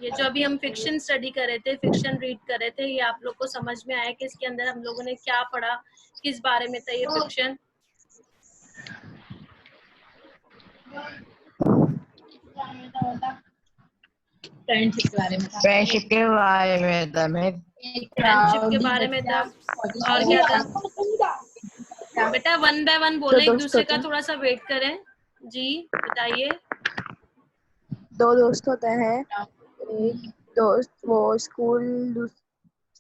ये जो अभी हम फिक्शन स्टडी कर रहे थे, फिक्शन रीड कर रहे थे, ये आप लोग को समझ में आया कि इसके अंदर हम लोगों ने क्या पढ़ा, किस बारे में था ये फिक्शन? फ्रेंडशिप के बारे में था। फ्रेंडशिप के बारे में था। मैं फ्रेंडशिप के बारे में था। और क्या था बेटा? 1 बाय 1 बोले, एक दूसरे का थोड़ा सा वेट करें। जी बताइए। 2 दोस्त होते हैं। एक दोस्त वो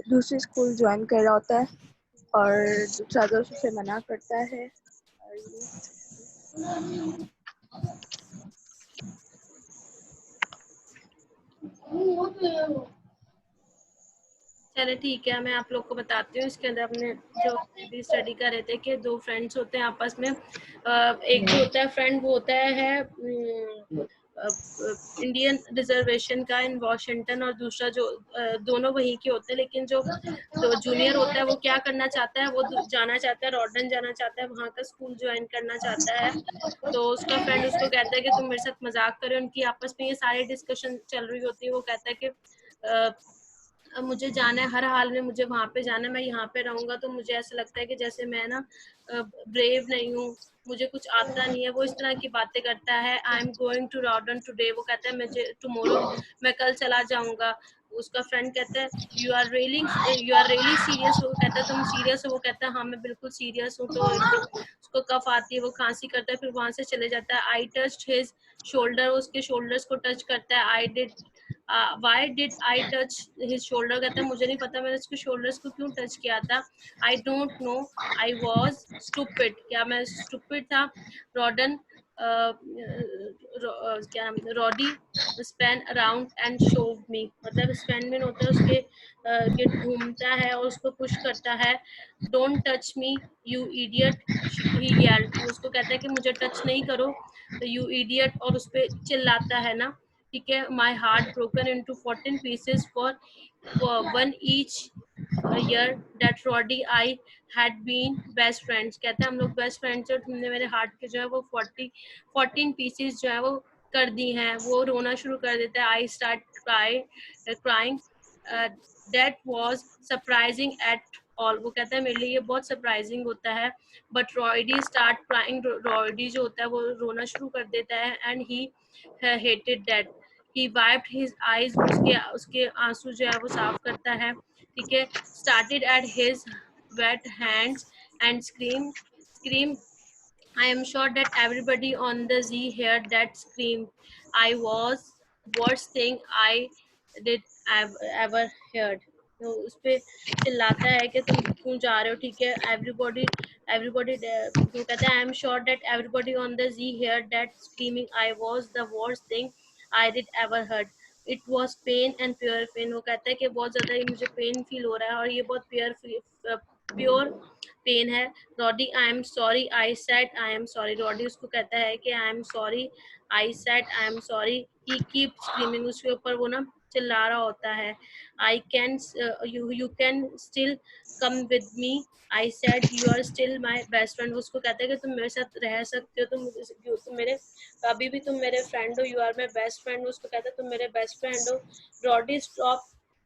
दूसरी स्कूल ज्वाइन कर रहा होता है और दूसरा दोस्त उसे मना करता है। चले ठीक है, मैं आप लोग को बताती हूँ। इसके अंदर अपने जो भी स्टडी कर रहे थे कि 2 फ्रेंड्स होते हैं आपस में। एक जो होता है फ्रेंड वो होता है इंडियन रिजर्वेशन का इन वॉशिंगटन, और दूसरा जो दोनों वही के होते हैं, लेकिन जो जूनियर होता है वो क्या करना चाहता है, वो जाना चाहता है रॉर्डन, जाना चाहता है, वहाँ का स्कूल ज्वाइन करना चाहता है। तो उसका फ्रेंड उसको कहता है कि तुम मेरे साथ मजाक करो। उनकी आपस में ये सारी डिस्कशन चल रही होती है। वो कहता है कि मुझे जाना है, हर हाल में मुझे वहां पे जाना है, मैं यहाँ पे रहूंगा तो मुझे ऐसा लगता है कि जैसे मैं ना ब्रेव नहीं हूँ, मुझे कुछ आता नहीं है। वो इस तरह की बातें करता है। आई एम गोइंग टू रॉर्डन टुडे, वो कहता है मुझे टुमारो, मैं कल चला जाऊंगा। उसका फ्रेंड कहता है यू आर रियली सीरियस, वो कहता है तुम सीरियस हो? वो कहता है हाँ मैं बिल्कुल सीरियस हूँ। तो एकदम उसको कफ आती है, वो खांसी करता है, फिर वहां से चले जाता है। आई टच्ड हिज शोल्डर, उसके शोल्डर्स को टच करता है। I did why did I touch his shoulder, कहता है मुझे नहीं पता मैंने उसके शोल्डर्स को क्यों टच किया था। I don't know, I was stupid, क्या मैं स्टूपिड था? रॉडन क्या नाम, Roddy spin around and shove me, मतलब स्पेन में होता है उसके गिट घूमता है और उसको पुश करता है। Don't touch me you idiot, he yelled, उसको कहता है कि मुझे टच नहीं करो, यू इडियट, और उस पर चिल्लाता है ना, ठीक है। My heart broken into 14 pieces for 1 each year that Roddy I had been best friends, कहते हैं हम लोग बेस्ट फ्रेंड्स, और तुमने मेरे हार्ट के जो है वो 14 पीसेस जो है वो कर दी हैं। वो रोना शुरू कर देता है। I start crying, that was surprising at all, वो कहता है मेरे लिए ये बहुत सरप्राइजिंग होता है। बट रॉयडी स्टार्ट क्राइंग, रॉयडी जो होता है वो रोना शुरू कर देता है। And he hated that, he wiped his eyes, वो उसके आंसू जो है वो साफ करता है, ठीक है। started at his wet hands and scream, I am sure that everybody on the Z heard that scream. I was worst thing I did ever heard. तो उस पे चिल्लाता है कि तुम क्यों जा रहे हो, ठीक है। everybody वो कहता है I am sure that everybody on the Z heard that screaming. I was the worst thing I did ever heard. It was pain and pure pain, वो कहता है कि बहुत ज्यादा ही मुझे पेन फील हो रहा है और ये बहुत प्योर पेन है। Roddy I am sorry, I said I am sorry, Roddy उसको कहता है कि I am sorry, I said I am sorry, he keep screaming, उसके ऊपर वो ना चिल्ला रहा होता है। I can you can still come with me, I said you are still my best friend, उसको कहता है कि तुम मेरे साथ रह सकते हो, तुम मेरे अभी भी तुम मेरे फ्रेंड हो, you are my best friend, उसको कहता है तुम मेरे बेस्ट फ्रेंड हो। रॉडी स्टॉप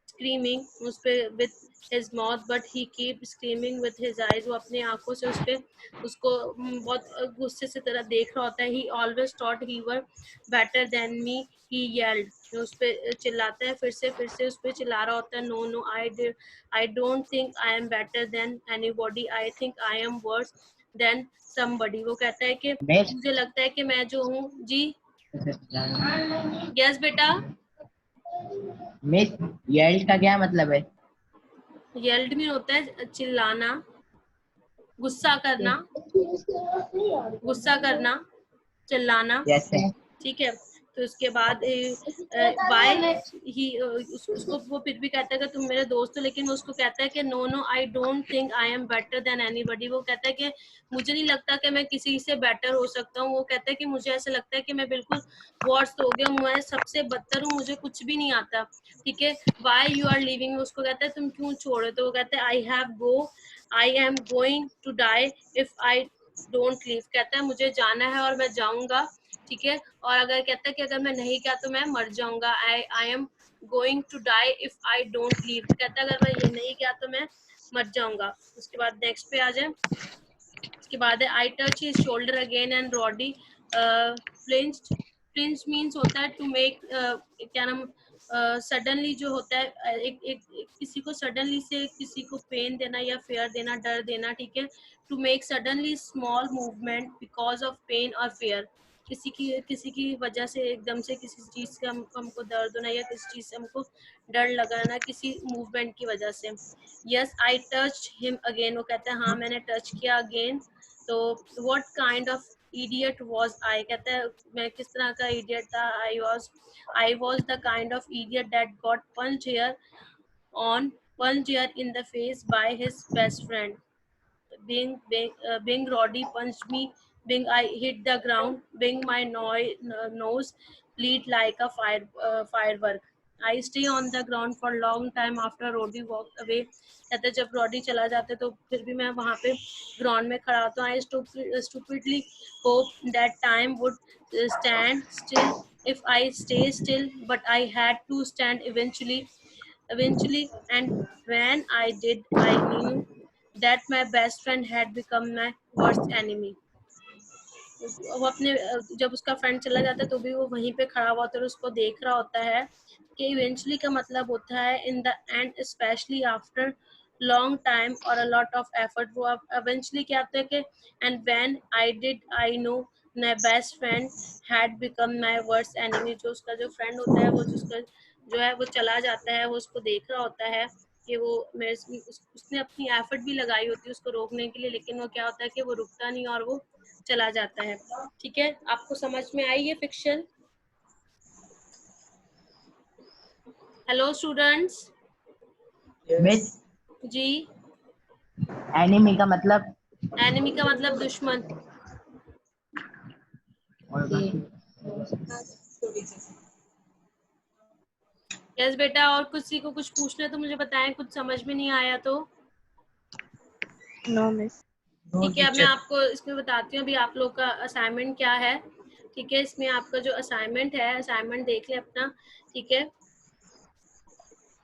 स्क्रीमिंग उस पे with his mouth but he keep screaming with his eyes, वो अपनी आंखों से उसको बहुत गुस्से से तरह देख रहा होता है। he always thought he were better than me, he yelled, उस पे चिल्लाता है, फिर से उस पे चिल्ला रहा होता है। no I don't think I am better than anybody, I think I am worse than somebody, वो कहता है कि मुझे लगता है कि मैं जो हूँ जी। यस बेटा। मिस येल्ड का क्या मतलब है? येल्ड में होता है चिल्लाना, गुस्सा करना, चिल्लाना, ठीक है। तो उसके बाद वाई ही उसको वो फिर भी कहता है कि तुम मेरे दोस्त हो, लेकिन वो उसको कहता है कि no I don't think I am better than anybody, वो कहता है कि मुझे नहीं लगता कि मैं किसी से बेटर हो सकता हूँ। वो कहता है कि मुझे ऐसा लगता है कि मैं बिल्कुल वर्स्ट हो गया, मैं सबसे बदतर हूँ, मुझे कुछ भी नहीं आता, ठीक है। वाई यू आर लिविंग, उसको कहता है तुम क्यों छोड़े, तो वो कहता है I am going to die if I don't leave, कहता है मुझे जाना है और मैं जाऊंगा, ठीक है। और अगर कहता है कि अगर मैं नहीं किया तो मैं मर जाऊंगा। I am going to die if I don't leave. कहता है अगर मैं ये नहीं गया तो मैं मर जाऊंगा. उसके बाद नेक्स्ट पे आ जाए. उसके बाद है I touch his shoulder again and Roddy flinched. Flinch means होता है to make क्या नाम सडनली जो होता है एक किसी को सडनली से किसी को पेन देना या फेयर देना, डर देना, ठीक है. To make suddenly small movement because of pain और फेयर. किसी की वजह से एकदम से किसी चीज का हमको दर्द होना या किसी चीज से हमको डर लगाना किसी मूवमेंट की वजह से. Yes I touch him again. वो कहता है हाँ मैंने टच किया अगेन. तो what kind of idiot was I. कहता है मैं किस तरह का idiot था. I was the kind of idiot that got punched here in the face by his best friend. Being Roddy punched me. Being I hit the ground. Being my nose bleed like a firework. I stay on the ground for long time after Roddy walked away. कहते जब rowdy चला जाता है तो फिर भी मैं वहाँ पे ग्राउंड में खड़ा होता हूँ. I stupidly hope that time would stand still if I stay still, but I had to stand eventually, and when I did, I knew that my best friend had become my worst enemy. वो अपने जब उसका friend चला जाता है तो भी वो वहीं पे खड़ा हुआ होता है और उसको देख रहा होता है कि इवेंचुअली का मतलब होता है in the end specially after long time और अ लॉट ऑफ एफर्ट. वो इवेंचुअली क्या होता है कि and when I did I know my best friend had become my worst enemy. जो उसका जो फ्रेंड होता है वो जिसका जो है वो चला जाता है, वो उसको देख रहा होता है कि वो उसने अपनी एफर्ट भी लगाई होती है उसको रोकने के लिए, लेकिन वो क्या होता है कि वो रुकता नहीं और वो चला जाता है. ठीक है, आपको समझ में आई ये फिक्शन? Hello students. मिस जी. एनिमी का मतलब? एनिमी का मतलब दुश्मन. यस बेटा, और किसी को कुछ पूछना है तो मुझे बताएं. कुछ समझ में नहीं आया तो. No miss. ठीक है, अब मैं आपको इसमें बताती हूँ अभी आप लोग का असाइनमेंट क्या है. ठीक है, इसमें आपका जो असाइनमेंट है, असाइनमेंट देख ले अपना. ठीक है,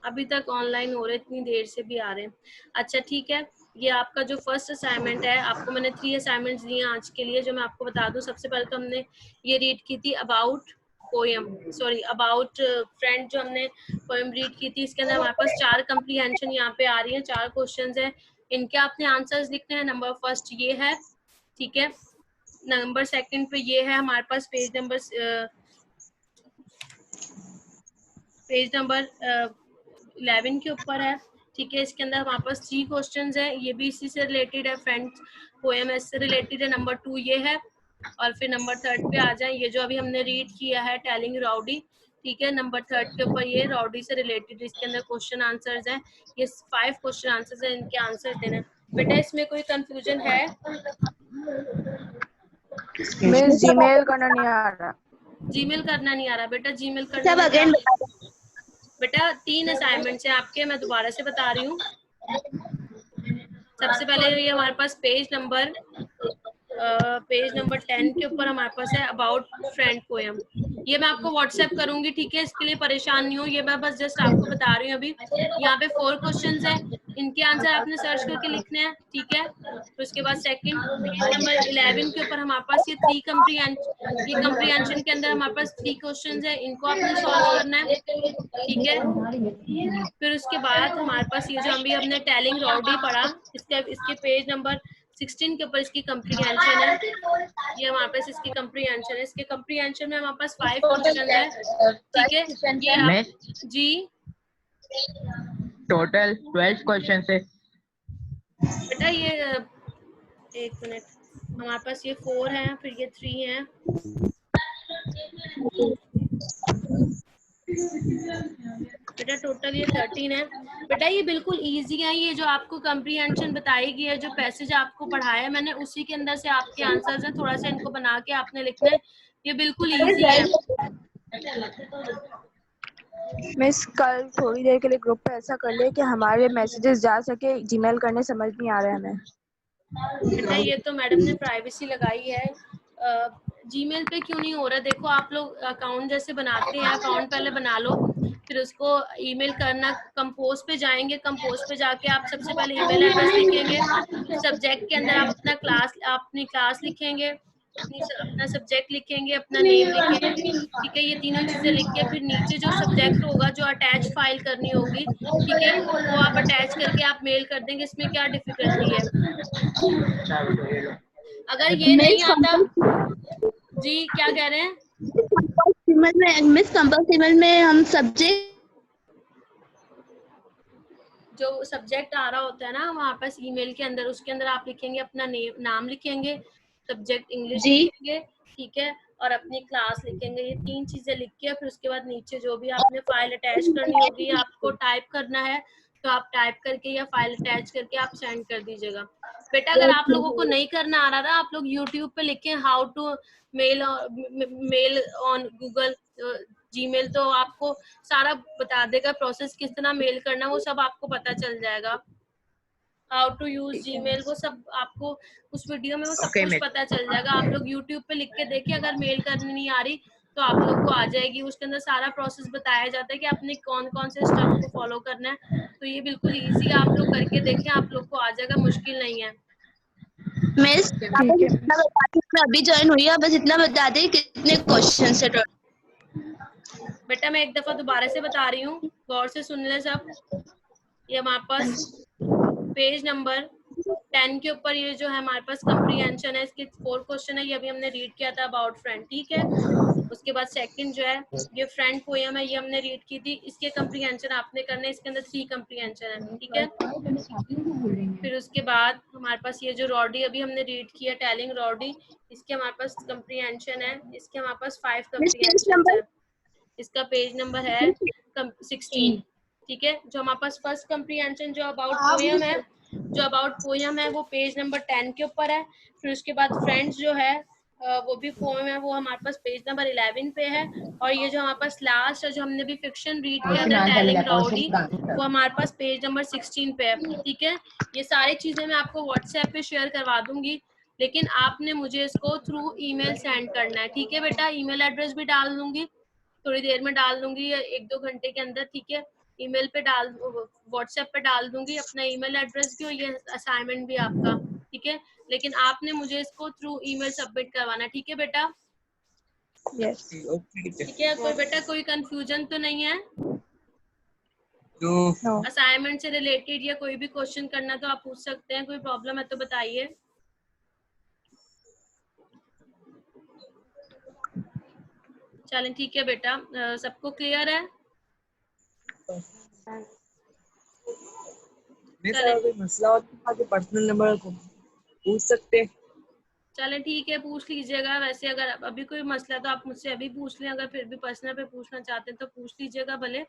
अभी तक ऑनलाइन हो रहे, इतनी देर से भी आ रहे हैं. अच्छा ठीक है, ये आपका जो फर्स्ट असाइनमेंट है, आपको मैंने 3 असाइनमेंट्स दिए आज के लिए, जो मैं आपको बता दूं. सबसे पहले तो हमने ये रीड की थी अबाउट फ्रेंड, जो हमने पोएम रीड की थी. इसके अंदर हमारे पास 4 कंप्रीहेंशन यहाँ पे आ रही हैं, 4 क्वेश्चंस हैं. इनके आपने आंसर्स लिखने हैं. नंबर फर्स्ट ये है, ठीक है. नंबर सेकंड पे ये है हमारे पास पेज नंबर 11 के ऊपर है. ठीक है, इसके अंदर हमारे पास 3 क्वेश्चंस हैं. ये भी इसी से रिलेटेड है, फ्रेंड्स पोएम से रिलेटेड है. नंबर 2 ये है, और फिर नंबर 3 पे आ जाए. ये जो अभी हमने रीड किया है टेलिंग राउडी, ठीक है, नंबर 3 के ऊपर ये राउडी से रिलेटेड इसके अंदर क्वेश्चन आंसर्स हैं. ये 5 क्वेश्चन आंसर्स हैं, इनके आंसर देना. बेटा इसमें कोई कंफ्यूजन है? मिस जीमेल करना नहीं आ रहा. जीमेल करना नहीं आ रहा बेटा? जीमेल करना नहीं आ रहा. बेटा 3 असाइनमेंट्स हैं आपके, मैं दोबारा से बता रही हूँ. सबसे पहले ये हमारे पास पेज नंबर 10 के ऊपर हमारे पास है अबाउट फ्रेंड पोएम. ये मैं आपको व्हाट्सएप करूंगी, ठीक है, इसके लिए परेशान नहीं हो. ये मैं बस जस्ट आपको बता रही हूँ. अभी यहाँ पे 4 क्वेश्चंस हैं, इनके आंसर आपने सर्च करके लिखने हैं, ठीक है. तो उसके बाद सेकंड पेज नंबर 11 के ऊपर हमारे पास ये कंप्रीहेंशन के अंदर हमारे पास 3 क्वेश्चंस हैं, इनको आपने सॉल्व करना है, ठीक है. फिर उसके बाद हमारे पास ये जो अभी हमने टेलिंग राउडी पढ़ा, इसके पेज नंबर 16 के ऊपर इसकी कंप्रीहेंशन है. ये हमारे पास इसकी कंप्रीहेंशन है. इसके कंप्रीहेंशन में हमारे पास 5 क्वेश्चन है, ठीक है. ये आप जी टोटल 12 क्वेश्चन है बेटा. ये एक मिनट, हमारे पास ये 4 हैं, फिर ये 3 हैं. बेटा टोटल ये 13 है. बेटा ये बिल्कुल इजी है. ये जो आपको कंप्रीहेंशन बताई गई है, जो पैसेज आपको पढ़ाया है मैंने, उसी के अंदर से आपके आंसर्स हैं. थोड़ा सा इनको बना के आपने लिखना है. ये बिल्कुल इजी है. मिस कल थोड़ी देर के लिए ग्रुप पे ऐसा कर ले कि हमारे मैसेजेस जा सके. जीमेल करने समझ नहीं आ रहा है हमें. बेटा ये तो मैडम ने प्राइवेसी लगाई है. जीमेल पे क्यों नहीं हो रहा? देखो आप लोग अकाउंट जैसे बनाते हैं, अकाउंट पहले बना लो, फिर उसको ईमेल करना। कंपोज पे जाएंगे, कंपोज पे जाके आप सबसे पहले ईमेल एड्रेस लिखेंगे। सब्जेक्ट के अंदर आप अपनी क्लास लिखेंगे, अपना सब्जेक्ट लिखेंगे, अपना नेम लिखेंगे, ठीक है। ये तीनों चीजें लिख के फिर नीचे जो सब्जेक्ट होगा, जो अटैच फाइल करनी होगी, ठीक है, वो आप अटैच करके आप मेल कर देंगे। इसमें क्या डिफिकल्टी है? अगर ये नहीं आता, जी क्या कह रहे हैं? मिस कंपल्स ईमेल में हम सब्जेक्ट जो सब्जेक्ट आ रहा होता है ना वहाँ पर ईमेल के अंदर, उसके अंदर आप लिखेंगे अपना नाम लिखेंगे, सब्जेक्ट इंग्लिश लिखेंगे, ठीक है, और अपनी क्लास लिखेंगे। ये 3 चीजें लिख के फिर उसके बाद नीचे जो भी आपने फाइल अटैच करनी होगी, आपको टाइप करना है तो आप टाइप करके या फाइल अटैच करके आप सेंड कर दीजिएगा। बेटा अगर आप लोगों को नहीं करना आ रहा था, आप लोग यूट्यूब पे लिखें how to mail on Google Gmail, तो आपको सारा बता देगा प्रोसेस, किस तरह मेल करना, वो सब आपको पता चल जाएगा। हाउ टू यूज जीमेल, वो सब आपको उस वीडियो में वो सब कुछ पता चल जाएगा। आप लोग यूट्यूब पे लिख के देखिए, अगर मेल करनी नहीं आ रही तो आप लोग को आ जाएगी। उसके अंदर सारा प्रोसेस बताया जाता है कि आपने कौन कौन से स्टेप को फॉलो करना है। तो ये बिल्कुल इजी है, आप लोग करके देखें, आप लोग को आ जाएगा, मुश्किल नहीं है। मिस अभी ज्वाइन हुई है, बस इतना बता दें कितने क्वेश्चन है टोटल। बेटा मैं एक दफा दोबारा से बता रही हूँ, गौर से सुन ले सब। ये हमारे पास पेज नंबर 10 के ऊपर ये जो है हमारे पास कंप्रीहेंशन है, इसके 4 क्वेश्चन है। ये अभी हमने रीड किया था अबाउट फ्रेंड, ठीक है। उसके बाद सेकंड जो है ये फ्रेंड पोएम है, ये हमने रीड की थी, इसके कंप्रीहेंशन आपने करने, इसके अंदर 3 कंप्रीहेंशन है, ठीक है। फिर उसके बाद हमारे पास ये जो रॉडी अभी हमने रीड किया, टेलिंग रॉडी, इसके हमारे पास कंप्रीहेंशन है, इसके हमारे पास 5 कंप्रीहेंशन है। इसका पेज नंबर है 16, ठीक है। जो हमारे पास फर्स्ट कंप्रीहेंशन जो अबाउट पोएम है, वो पेज नंबर 10 के ऊपर है। फिर उसके बाद फ्रेंड्स जो है वो भी पोएम है, वो हमारे पास पेज नंबर 11 पे है। और ये जो हमारे पास लास्ट है, जो हमने भी फिक्शन रीड किया था टेलिंग राउडी, वो हमारे पास पेज नंबर 16 पे है, ठीक है। ये सारी चीजें मैं आपको व्हाट्सएप पे शेयर करवा दूंगी, लेकिन आपने मुझे इसको थ्रू ईमेल सेंड करना है, ठीक है बेटा। ईमेल एड्रेस भी डाल दूंगी, थोड़ी देर में डाल दूंगी, 1-2 घंटे के अंदर, ठीक है। ईमेल पे व्हाट्सएप पे डाल दूंगी अपना ईमेल एड्रेस भी और ये असाइनमेंट भी आपका, ठीक है। लेकिन आपने मुझे इसको थ्रू ईमेल सबमिट करवाना, ठीक है बेटा। यस ठीक है, कोई बेटा कोई कंफ्यूजन तो नहीं है? नो असाइनमेंट से रिलेटेड या कोई भी क्वेश्चन करना तो आप पूछ सकते हैं, कोई प्रॉब्लम है तो बताइए। चलें ठीक है बेटा, सबको क्लियर है? मसला होता है पर्सनल नंबर को पूछ सकते। चलें ठीक है, पूछ लीजिएगा। वैसे अगर अभी कोई मसला है तो आप मुझसे अभी पूछ लें, अगर फिर भी पर्सनल पे पूछना चाहते हैं तो पूछ लीजिएगा भले,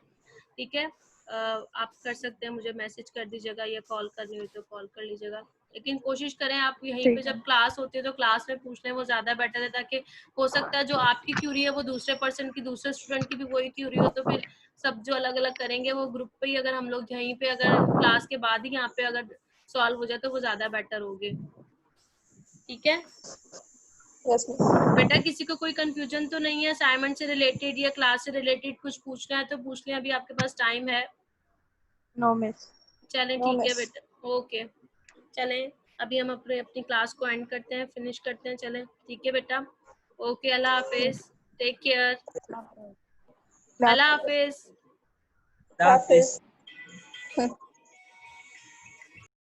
ठीक है। आप कर सकते हैं, मुझे मैसेज कर दीजिएगा या कॉल करनी हो तो कॉल कर लीजिएगा। लेकिन कोशिश करें आप यहीं पे जब क्लास होती है तो क्लास में पूछ लें, वो ज्यादा बेटर है, ताकि हो सकता है जो आपकी क्यूरी है वो दूसरे पर्सन की, दूसरे स्टूडेंट की भी वही क्यूरी हो, तो फिर सब जो अलग अलग करेंगे वो ग्रुप पे ही, अगर हम लोग यहीं पे अगर क्लास के बाद ही यहाँ पे अगर सॉल्व हो जाए तो वो ज्यादा बेटर होगी, ठीक है। यस बेटा किसी को कोई कंफ्यूजन तो नहीं है असाइनमेंट से रिलेटेड या क्लास से रिलेटेड? कुछ पूछना है तो पूछ लें, अभी आपके पास टाइम है। No miss. चलें No, ठीक है miss. बेटा, ओके। चलें अभी हम अपनी क्लास को एंड करते हैं, फिनिश करते हैं। चलें ठीक है बेटा, ओके, अल्लाह हाफिज, टेक केयर, अल्लाह हाफिज। हाफिज।